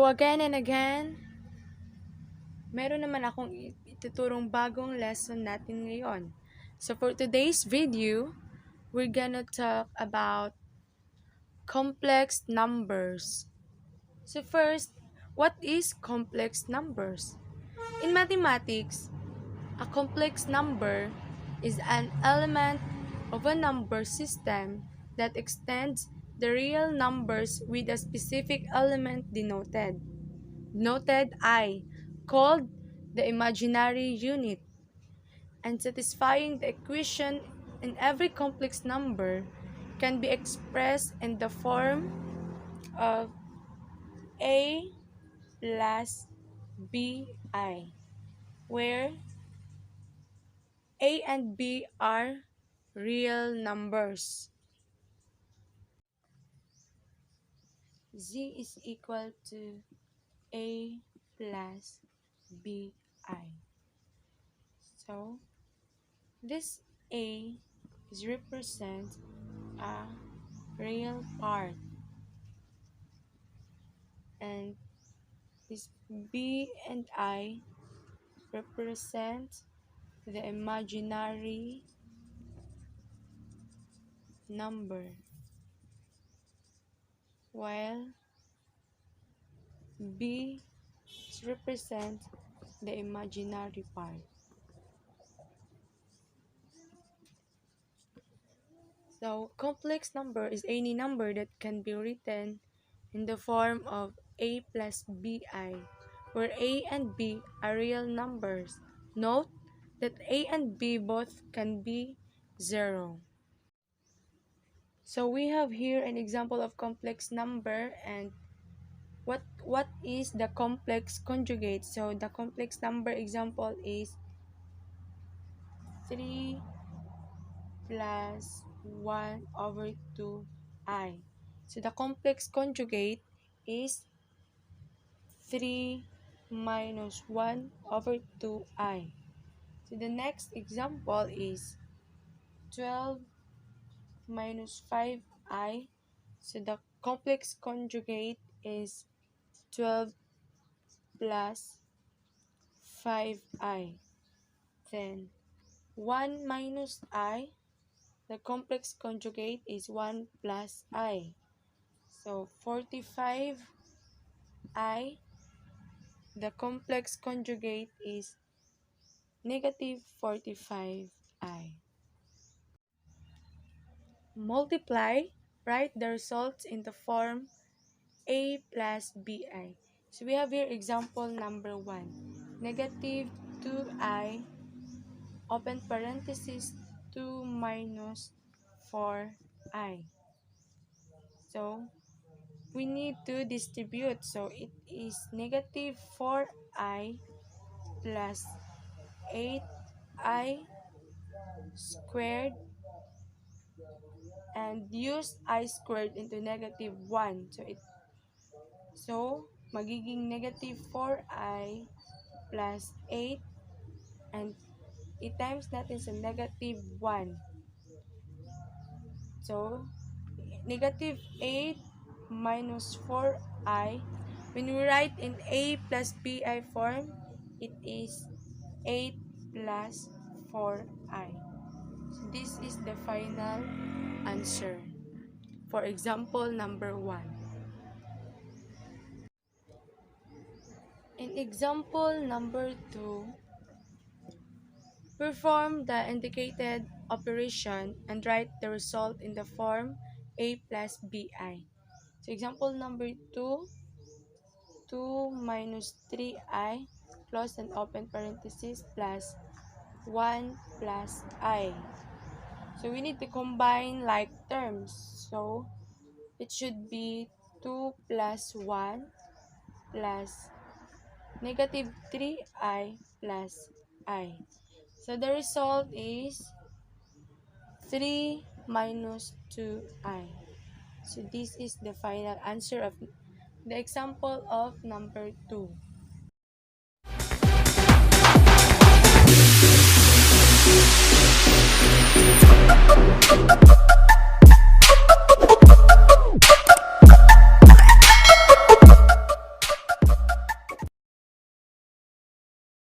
again and again, meron naman akong ituturong bagong lesson natin ngayon. So for today's video, we're gonna talk about complex numbers. So first, what is complex numbers? In mathematics, a complex number is an element of a number system that extends the real numbers with a specific element denoted I, called the imaginary unit, and satisfying the equation in every complex number can be expressed in the form of a plus bi, where a and b are real numbers. Z is equal to a plus bi. So, this a is represent a real part, and this b and I represent the imaginary number, while b is represent the imaginary part. So, complex number is any number that can be written in the form of a plus bi, where a and b are real numbers. Note that a and b both can be 0. So we have here an example of complex number, and what is the complex conjugate? So the complex number example is 3 plus 1 over 2i. So the complex conjugate is 3 minus 1 over 2i. So the next example is 12 minus 5i. So the complex conjugate is 12 plus 5i. Then 1 minus I, the complex conjugate is 1 plus I. So 45i, the complex conjugate is negative 45i. Multiply, write the results in the form a plus bi. So we have here example number 1. Negative 2i, open parenthesis, 2 minus 4i. So we need to distribute. So it is negative 4i plus 8i squared, and use I squared into negative 1. So magiging negative 4i plus 8, and i-times natin sa negative 1. So negative 8 minus 4i, when we write in a plus bi form, it is 8 plus 4i. So this is the final answer for example number 1. In example number 2, perform the indicated operation and write the result in the form a plus bi. So example number 2, 2 minus 3i, close and open parenthesis, plus 1 plus I. So we need to combine like terms. So it should be 2 plus 1 plus negative 3i plus I. So the result is 3 minus 2i. So this is the final answer of the example of number 2.